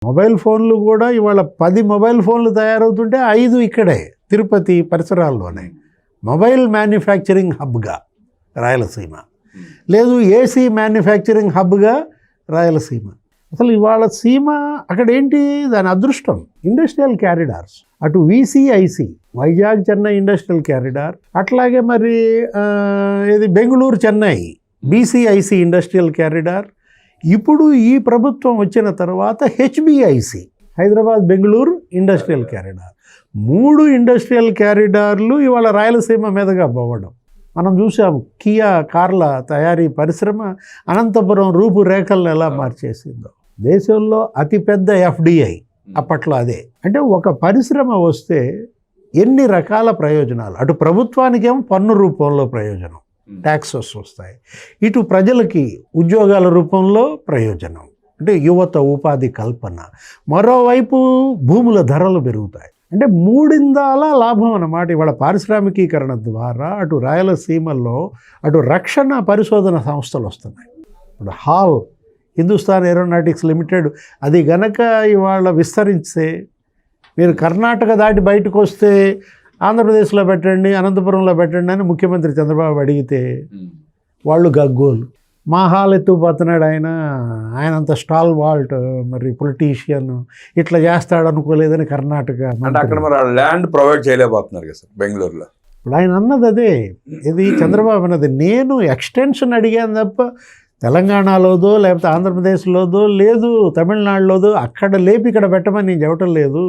Mobile ఫోన్లు కూడా ఇవాళ 10 మొబైల్ ఫోన్లు తయారవుతుంటే 5 ఇక్కడే తిరుపతి పరిసరాల్లోనే మొబైల్ మ్యానుఫ్యాక్చరింగ్ హబ్గా రాయలసీమ, లేదు ఏసీ మ్యానుఫ్యాక్చరింగ్ హబ్గా రాయలసీమ. అసలు ఇవాళ సీమ అక్కడ ఏంటి దాని అదృష్టం, ఇండస్ట్రియల్ క్యారిడార్స్. అటు VCIC Vizag Chennai industrial corridor, అట్లాగే మరి ఇది Bengaluru Chennai BCIC industrial corridor. ఇప్పుడు ఈ ప్రభుత్వం వచ్చిన తర్వాత HBIC Hyderabad Bengaluru industrial corridor, 3 industrial క్యారిడార్లు ఇవాళ రాయలసీమ మీదుగా పోవడం మనం చూసాము. కియా కార్ల తయారీ పరిశ్రమ అనంతపురం రూపురేఖలను ఎలా మార్చేసిందో. దేశంలో అతిపెద్ద ఎఫ్డిఐ అప్పట్లో అదే. అంటే ఒక పరిశ్రమ వస్తే ఎన్ని రకాల ప్రయోజనాలు, అటు ప్రభుత్వానికేమో పన్ను రూపంలో ప్రయోజనం, ట్యాక్సెస్ వస్తాయి, ఇటు ప్రజలకి ఉద్యోగాల రూపంలో ప్రయోజనం, అంటే యువత ఉపాధి కల్పన, మరోవైపు భూముల ధరలు పెరుగుతాయి. అంటే 3 లాభం అన్నమాట. ఇవాళ పారిశ్రామికీకరణ ద్వారా అటు రాయలసీమలో అటు రక్షణ పరిశోధన సంస్థలు వస్తున్నాయి. ఇప్పుడు హాల్ హిందుస్థాన్ ఏరోనాటిక్స్ లిమిటెడ్ అది గనక ఇవాళ విస్తరిస్తే, మీరు కర్ణాటక దాటి బయటకు వస్తే ఆంధ్రప్రదేశ్లో పెట్టండి, అనంతపురంలో పెట్టండి అని ముఖ్యమంత్రి చంద్రబాబు అడిగితే వాళ్ళు గగ్గోలు. మా హాల్ ఎత్తుకుపోతున్నాడు ఆయన అంత స్టాల్ వాల్ట్ మరి పొలిటీషియన్, ఇట్లా చేస్తాడు అనుకోలేదని కర్ణాటక అక్కడ మరి ల్యాండ్ ప్రొవైడ్ చేయలేకపోతున్నారు కదా సార్ బెంగళూరులో. ఇప్పుడు ఆయన అన్నది అదే, ఇది చంద్రబాబు అన్నది, నేను ఎక్స్టెన్షన్ అడిగాను తప్ప తెలంగాణలోదో లేకపోతే ఆంధ్రప్రదేశ్లోదో లేదు తమిళనాడులోదో అక్కడ లేపి ఇక్కడ పెట్టమని నేను చెప్పటం లేదు.